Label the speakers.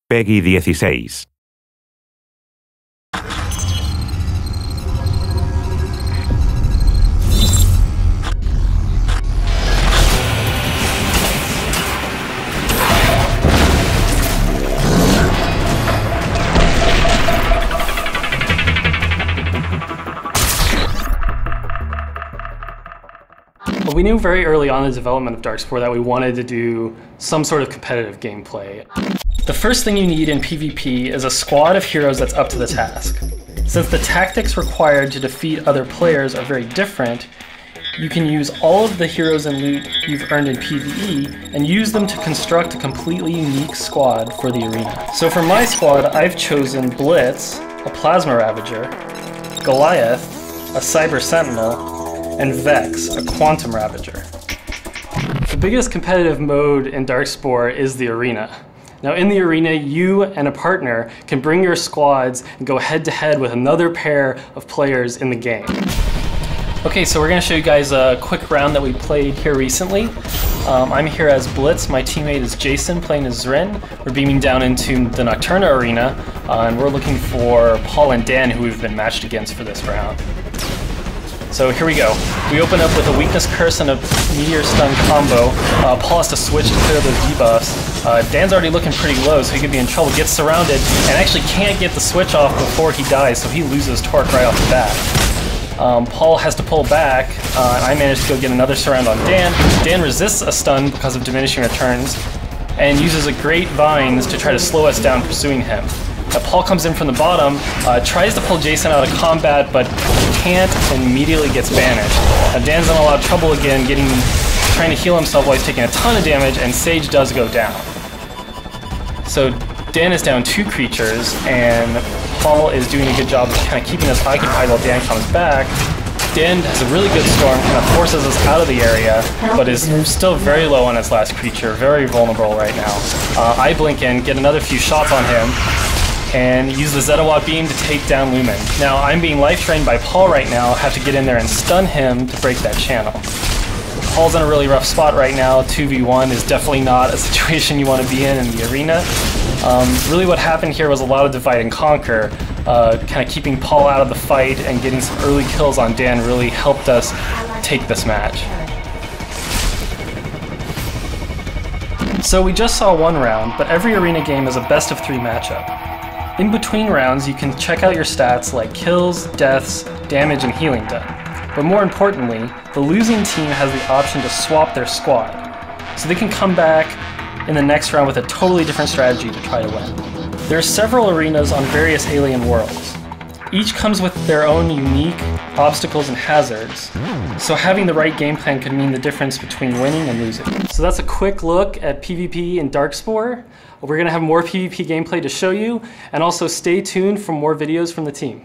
Speaker 1: Peggy 16.
Speaker 2: We knew very early on in the development of DARKSPORE that we wanted to do some sort of competitive gameplay. The first thing you need in PvP is a squad of heroes that's up to the task. Since the tactics required to defeat other players are very different, you can use all of the heroes and loot you've earned in PvE and use them to construct a completely unique squad for the arena. So for my squad, I've chosen Blitz, a Plasma Ravager, Goliath, a Cyber Sentinel, and Vex, a Quantum Ravager. The biggest competitive mode in DARKSPORE is the arena. Now in the arena, you and a partner can bring your squads and go head to head with another pair of players in the game. Okay, so we're going to show you guys a quick round that we played here recently. I'm here as Blitz, my teammate is Jason playing as Zrin. We're beaming down into the Nocturna arena, and we're looking for Paul and Dan, who we've been matched against for this round. So here we go. We open up with a Weakness Curse and a Meteor Stun combo. Paul has to switch to clear those debuffs. Dan's already looking pretty low, so he could be in trouble. Gets surrounded and actually can't get the switch off before he dies, so he loses torque right off the bat. Paul has to pull back, and I managed to go get another surround on Dan. Dan resists a stun because of diminishing returns, and uses a Great Vines to try to slow us down pursuing him. Paul comes in from the bottom, tries to pull Jason out of combat, but can't and immediately gets banished. Dan's in a lot of trouble again, trying to heal himself while he's taking a ton of damage, and Sage does go down. So Dan is down 2 creatures, and Paul is doing a good job of kind of keeping us occupied while Dan comes back. Dan has a really good storm, kind of forces us out of the area, but is still very low on his last creature, very vulnerable right now. I blink in, get another few shots on him, and use the Zettawatt beam to take down Lumen. Now I'm being life trained by Paul right now, have to get in there and stun him to break that channel. Paul's in a really rough spot right now. 2v1 is definitely not a situation you want to be in the arena. Really what happened here was a lot of divide and conquer. Kind of keeping Paul out of the fight and getting some early kills on Dan really helped us take this match. So we just saw one round, but every arena game is a best of 3 matchup. In between rounds, you can check out your stats like kills, deaths, damage, and healing done. But more importantly, the losing team has the option to swap their squad, so they can come back in the next round with a totally different strategy to try to win. There are several arenas on various alien worlds. Each comes with their own unique obstacles and hazards, so having the right game plan could mean the difference between winning and losing. So that's a quick look at PvP in DARKSPORE. We're going to have more PvP gameplay to show you, and also stay tuned for more videos from the team.